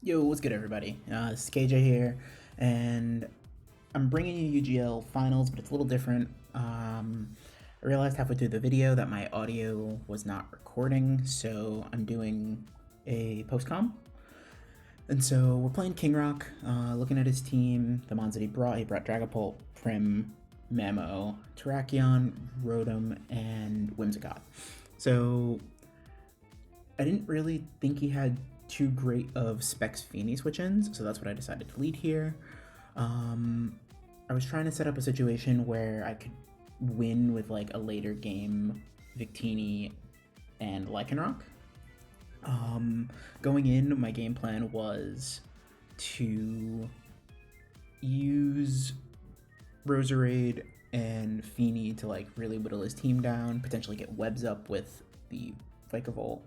Yo, what's good, everybody? This is KJ here, and I'm bringing you UGL Finals, but it's a little different. I realized halfway through the video that my audio was not recording, so I'm doing a post-com. And so we're playing Kingrock, looking at his team, the mons that he brought. He brought Pult, Prim, Memo, Terrakion, Rotom, and Whimsicott. So I didn't really think he had too great of Specs Feeny switch-ins, so that's what I decided to lead here. I was trying to set up a situation where I could win with like a later game Victini and Lycanroc. Going in, my game plan was to use Roserade and Feeny to like really whittle his team down, potentially get webs up with the Vikavolt,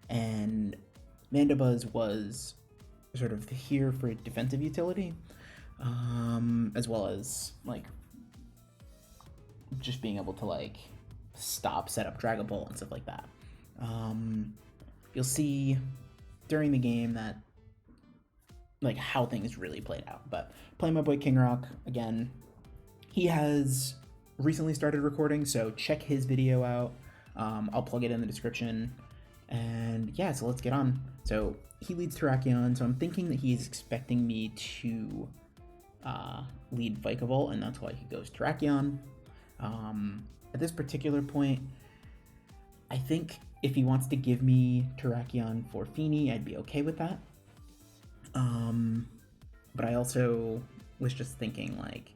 and Mandibuzz was sort of here for defensive utility, as well as like just being able to like set up Dragapult and stuff like that. You'll see during the game that like how things really played out. But playing my boy Kingrock again, he has recently started recording, so check his video out. I'll plug it in the description. And yeah, so let's get on. So he leads Terrakion, so I'm thinking that he's expecting me to lead Vikavolt, and that's why he goes Terrakion. At this particular point, I think if he wants to give me Terrakion for Feeny, I'd be okay with that. But I also was just thinking like,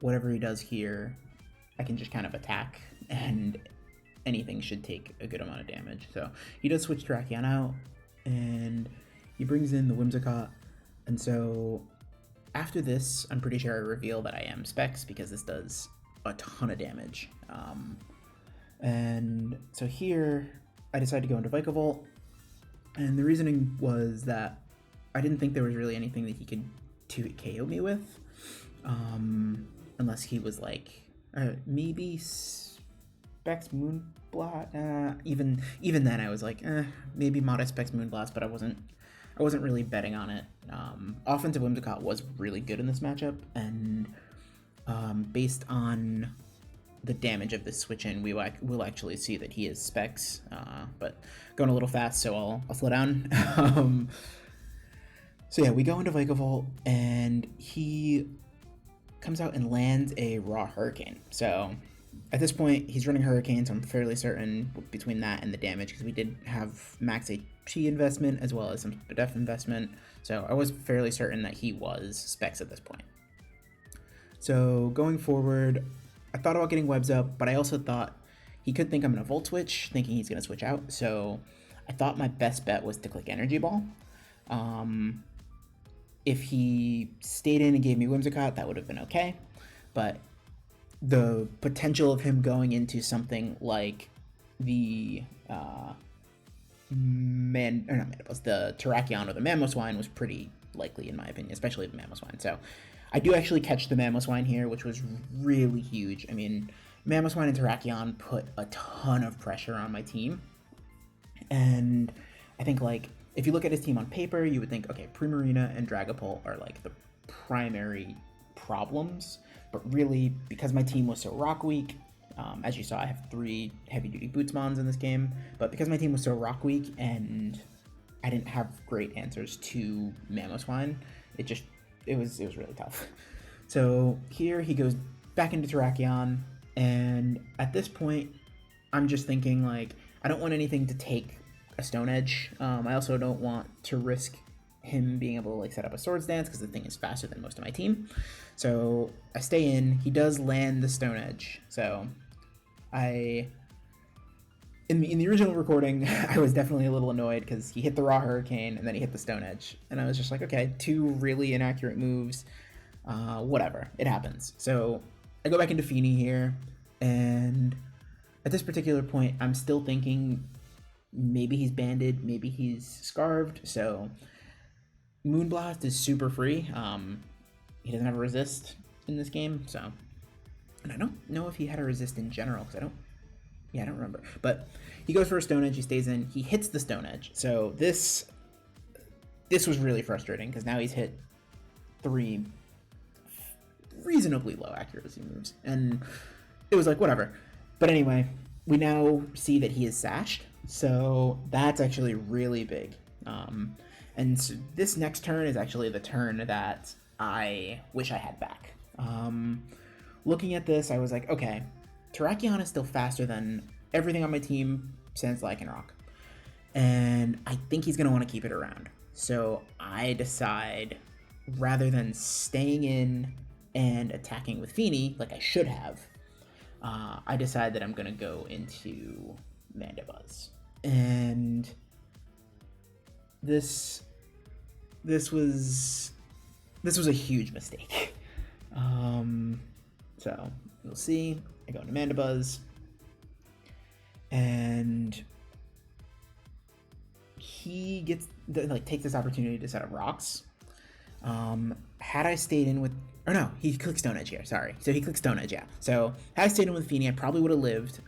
whatever he does here, I can just kind of attack, and anything should take a good amount of damage. So he does switch Terrakion out, and he brings in the Whimsicott. And so after this, I'm pretty sure I reveal that I am Specs, because this does a ton of damage. And so here, I decided to go into Vikavolt, and the reasoning was that I didn't think there was really anything that he could 2-KO me with, unless he was like, maybe Specs Moonblast. Even then, I was like, maybe modest Specs Moonblast, but I wasn't really betting on it. Offensive Whimsicott was really good in this matchup, and based on the damage of this switch-in, we'll actually see that he is Specs, but going a little fast, so I'll slow down. So yeah, we go into Vikavolt, and he comes out and lands a raw Hurricane. So at this point, he's running Hurricane, so I'm fairly certain between that and the damage, because we did have max HP investment as well as some def investment, so I was fairly certain that he was Specs at this point. So going forward, I thought about getting webs up, but I also thought he could think I'm going to Volt Switch, thinking he's going to switch out, so I thought my best bet was to click Energy Ball. If he stayed in and gave me Whimsicott, that would have been okay, but the potential of him going into something like the the Terrakion or the Mamoswine was pretty likely, in my opinion, especially the Mamoswine. So I do actually catch the Mamoswine here, which was really huge. I mean, Mamoswine and Terrakion put a ton of pressure on my team, and I think like if you look at his team on paper, you would think, okay, Primarina and Dragapult are like the primary problems, but really, because my team was so rock weak, as you saw, I have 3 heavy-duty Bootsmons in this game, but because my team was so rock weak and I didn't have great answers to Mamoswine, it was really tough. So here he goes back into Terrakion, and at this point, I'm just thinking like, I don't want anything to take a Stone Edge. I also don't want to risk him being able to like set up a Swords Dance, because the thing is faster than most of my team. So I stay in. He does land the Stone Edge. So in the original recording, I was definitely a little annoyed because he hit the raw Hurricane and then he hit the Stone Edge, and I was just like, okay, 2 really inaccurate moves. Whatever, it happens. So I go back into Feeny here, and at this particular point, I'm still thinking maybe he's banded, maybe he's scarved. So Moonblast is super free. He doesn't have a resist in this game, so, and I don't know if he had a resist in general, because I don't remember. But he goes for a Stone Edge, he stays in, he hits the Stone Edge. So this this was really frustrating because now he's hit 3 reasonably low accuracy moves, and it was like, whatever. But anyway, we now see that he is sashed, so that's actually really big. And so this next turn is actually the turn that I wish I had back. Looking at this, I was like, okay, Terrakion is still faster than everything on my team since Kingrock, and I think he's going to want to keep it around. So I decide, rather than staying in and attacking with Feeny like I should have, I decide that I'm going to go into Mandibuzz. And this was a huge mistake. So you'll see, I go into Mandibuzz, and he gets takes this opportunity to set up rocks. Had I stayed in with, or no, he clicks Stone Edge here. Sorry, so he clicks Stone Edge, yeah. So had I stayed in with Feeny, I probably would have lived,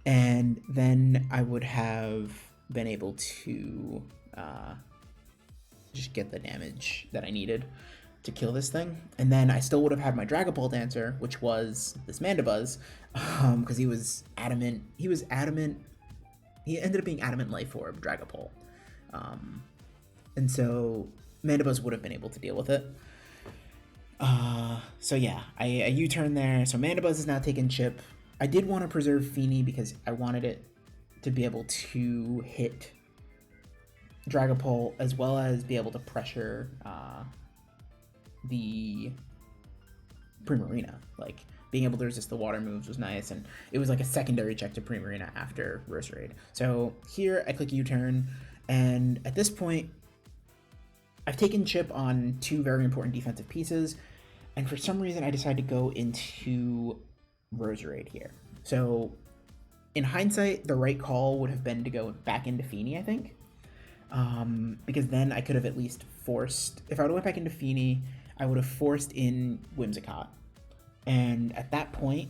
and then I would have been able to just get the damage that I needed to kill this thing, and then I still would have had my Dragapult answer, which was this Mandibuzz, because he ended up being Adamant Life Orb Dragapult, and so Mandibuzz would have been able to deal with it. So yeah, I U-turn there, so Mandibuzz is now taking chip. I did want to preserve Feeny because I wanted it to be able to hit Dragapult as well as be able to pressure the Primarina. Like, being able to resist the water moves was nice, and it was like a secondary check to Primarina after Roserade. So here I click U-turn, and at this point I've taken chip on 2 very important defensive pieces, and for some reason I decided to go into Roserade here. So in hindsight, the right call would have been to go back into Feeny, I think, because then I could have at least forced, if I would have went back into Feeny, I would have forced in Whimsicott, and at that point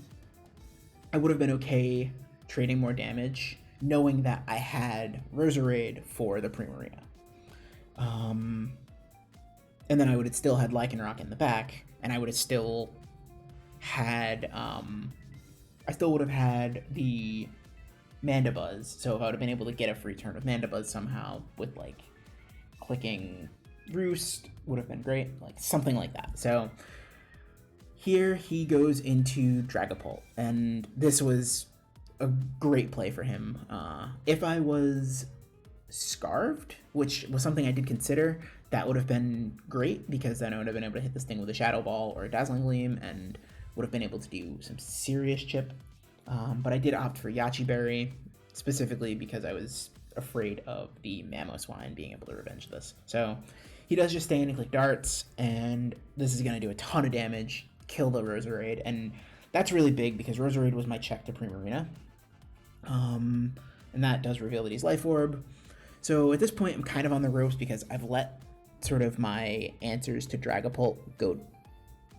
I would have been okay trading more damage, knowing that I had Roserade for the Primarina. And then I would have still had Lycanroc in the back, and I would have still had, I still would have had the Mandibuzz, so if I would have been able to get a free turn with Mandibuzz somehow with, like, clicking Roost, would have been great, like, something like that. So here he goes into Dragapult, and this was a great play for him. If I was Scarved, which was something I did consider, that would have been great, because then I would have been able to hit this thing with a Shadow Ball or a Dazzling Gleam and would have been able to do some serious chip. But I did opt for Yachi Berry, specifically because I was afraid of the Mamoswine being able to revenge this. So he does just stay in and click darts, and this is going to do a ton of damage, kill the Roserade, and that's really big because Roserade was my check to Primarina. And that does reveal that he's Life Orb. So at this point, I'm kind of on the ropes because I've let sort of my answers to Dragapult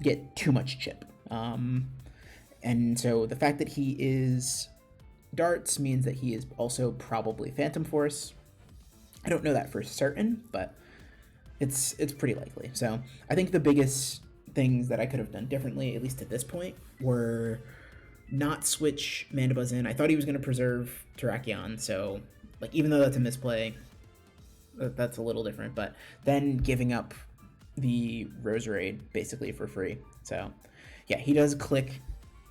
get too much chip. And so the fact that he is darts means that he is also probably Phantom Force. I don't know that for certain, but it's pretty likely. So I think the biggest things that I could have done differently, at least at this point, were not switch Mandibuzz in. I thought he was going to preserve Terrakion, so, like, even though that's a misplay, that's a little different, but then giving up the Roserade basically for free. So yeah, he does click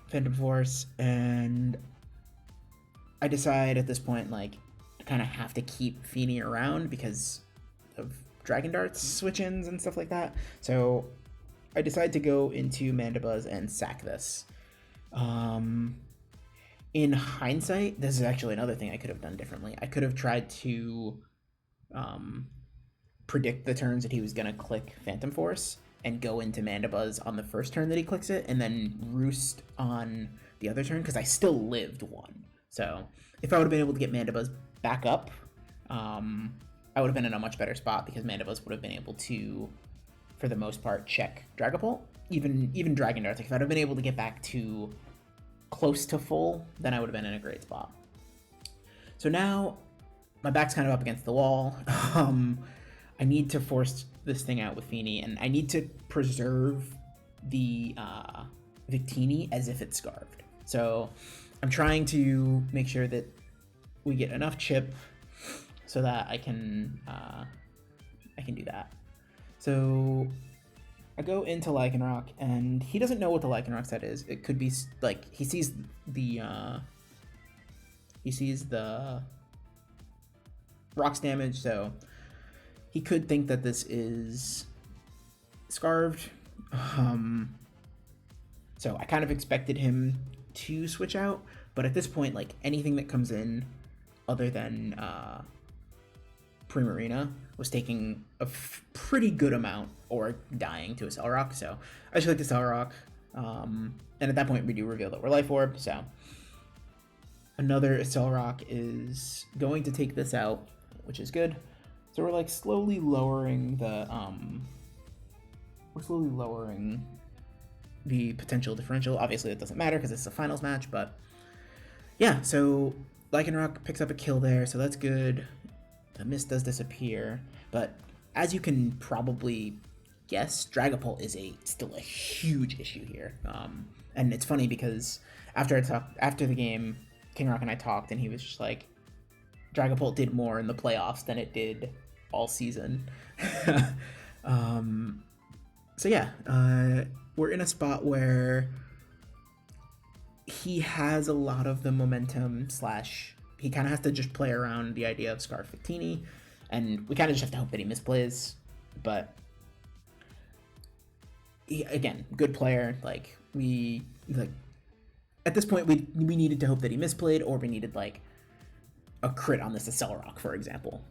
Phantom Force, and I decide at this point, like, to kind of have to keep Feeny around because of Dragon Darts switch-ins and stuff like that. So I decide to go into Mandibuzz and sack this. In hindsight, this is actually another thing I could have done differently. I could have tried to predict the turns that he was going to click Phantom Force and go into Mandibuzz on the first turn that he clicks it, and then Roost on the other turn, because I still lived 1. So if I would have been able to get Mandibuzz back up, I would have been in a much better spot, because Mandibuzz would have been able to, for the most part, check Dragapult. Even Dragon Darts, like, if I'd have been able to get back to close to full, then I would have been in a great spot. So now my back's kind of up against the wall. I need to force this thing out with Feeny, and I need to preserve the Victini as if it's scarved. So I'm trying to make sure that we get enough chip so that I can do that. So I go into Lycanroc, and he doesn't know what the Lycanroc set is. It could be like he sees the rocks damage, so he could think that this is scarved. So I kind of expected him to switch out, but at this point, like anything that comes in other than Primarina was taking a pretty good amount or dying to a Cell Rock, so I just like the Cell Rock. And at that point, we do reveal that we're Life Orb, so another Cell Rock is going to take this out, which is good. So we're like slowly lowering the potential differential. Obviously, it doesn't matter because it's a finals match, but yeah. So Lycanroc picks up a kill there, so that's good. The mist does disappear, but as you can probably guess, Dragapult is still a huge issue here. And it's funny because after the game, Kingrock and I talked, and he was just like, Dragapult did more in the playoffs than it did all season. So yeah, we're in a spot where he has a lot of the momentum / he kind of has to just play around the idea of Scarf Victini, and we kind of just have to hope that he misplays. But again, good player. At this point, we needed to hope that he misplayed, or we needed like a crit on this Cell Rock, for example,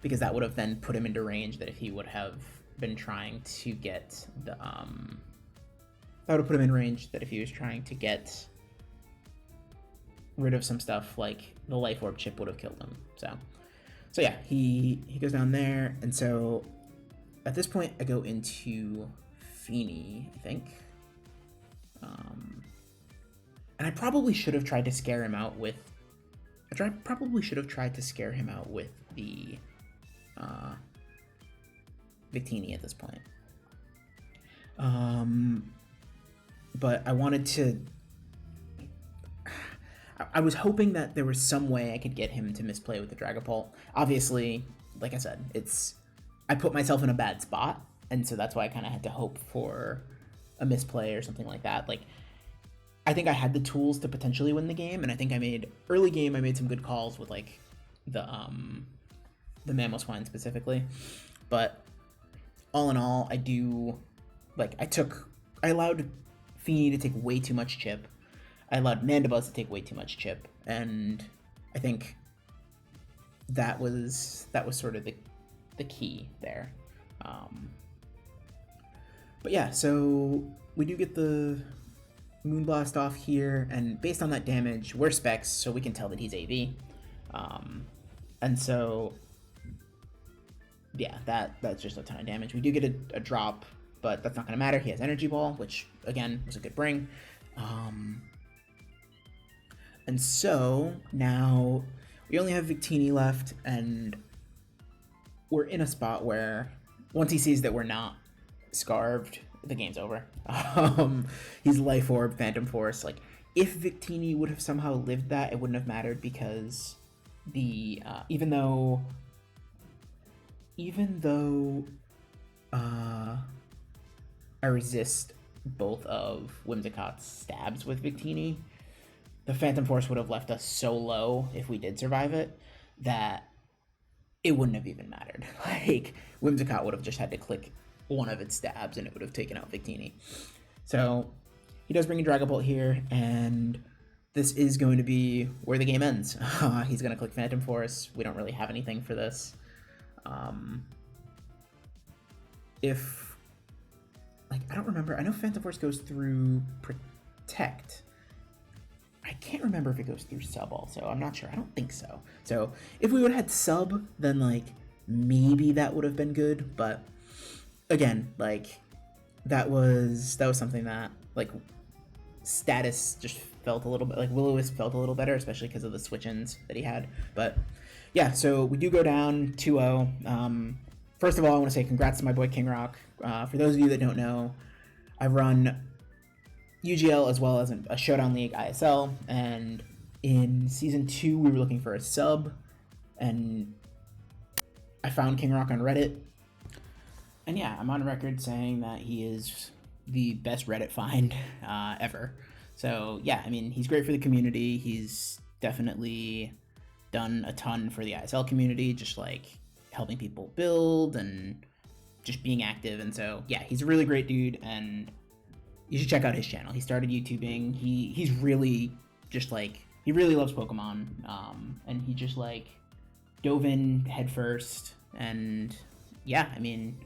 because that would have then put him into range that if he would have been trying to get the that would have put him in range that if he was trying to get rid of some stuff, like the Life Orb chip would have killed him. So yeah, he goes down there, and so at this point I go into Feeny, I think. And I probably should have tried to scare him out with the Victini at this point. But I wanted to. I was hoping that there was some way I could get him to misplay with the Dragapult. Obviously, like I said, I put myself in a bad spot, and so that's why I kind of had to hope for a misplay or something like that. Like, I think I had the tools to potentially win the game, and I think I made some good calls with like the Mamoswine specifically. But all in all, I allowed Feeny to take way too much chip. I allowed Mandibuzz to take way too much chip, and I think that was sort of the key there. But yeah, so we do get the Moonblast off here, and based on that damage, we're Specs, so we can tell that he's AV. And so yeah, that's just a ton of damage. We do get a drop, but that's not going to matter. He has Energy Ball, which again was a good bring. And so now we only have Victini left, and we're in a spot where once he sees that we're not scarved, the game's over. He's Life Orb, Phantom Force. Like, if Victini would have somehow lived that, it wouldn't have mattered, because even though I resist both of Whimsicott's stabs with Victini, the Phantom Force would have left us so low if we did survive it that it wouldn't have even mattered. Like, Whimsicott would have just had to click one of its stabs and it would have taken out Victini. So he does bring a Dragapult here, and this is going to be where the game ends. He's going to click Phantom Force. We don't really have anything for this. I don't remember. I know Phantom Force goes through Protect. I can't remember if it goes through Sub also. I'm not sure. I don't think so. So if we would have had Sub, then like maybe that would have been good. But again, like that was something that like Status just felt a little bit like Will-O-Wisp felt a little better, especially because of the switch-ins that he had. But yeah, so we do go down 2-0. First of all, I want to say congrats to my boy Kingrock. For those of you that don't know, I run UGL as well as a Showdown League ISL, and in Season 2 we were looking for a sub, and I found Kingrock on Reddit. And yeah, I'm on record saying that he is the best Reddit find ever. So yeah, I mean, he's great for the community. He's definitely done a ton for the ISL community, just like helping people build and just being active. And so yeah, he's a really great dude, and you should check out his channel. He started YouTubing. He's really just like, he really loves Pokemon, and he just like dove in head first. And yeah, I mean,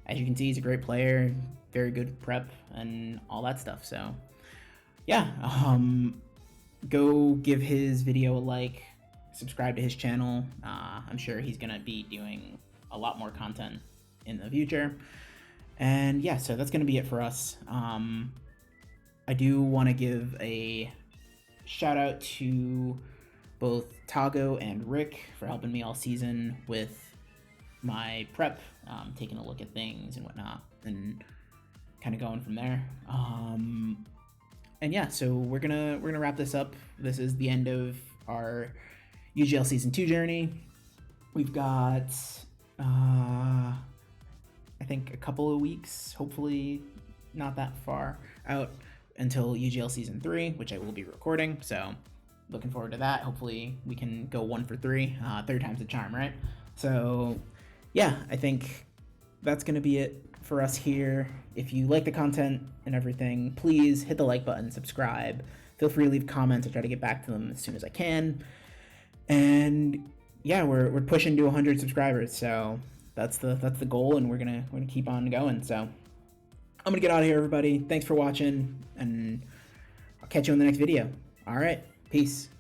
as you can see, he's a great player, very good prep and all that stuff. So yeah, go give his video a like, subscribe to his channel. I'm sure he's gonna be doing a lot more content in the future. And yeah, so that's gonna be it for us. I do want to give a shout out to both Tago and Rick for helping me all season with my prep, taking a look at things and whatnot, and kind of going from there. And yeah, so we're gonna wrap this up. This is the end of our UGL Season 2 journey. We've got I think a couple of weeks, hopefully not that far out, until UGL Season 3, which I will be recording. So looking forward to that. Hopefully we can go 1 for 3. Third time's the charm, right? So yeah, I think that's going to be it for us here. If you like the content and everything, please hit the like button, subscribe. Feel free to leave comments. I try to get back to them as soon as I can. And yeah, we're pushing to 100 subscribers, so that's the goal, and we're gonna keep on going. So I'm gonna get out of here, everybody. Thanks for watching, and I'll catch you in the next video. All right, peace.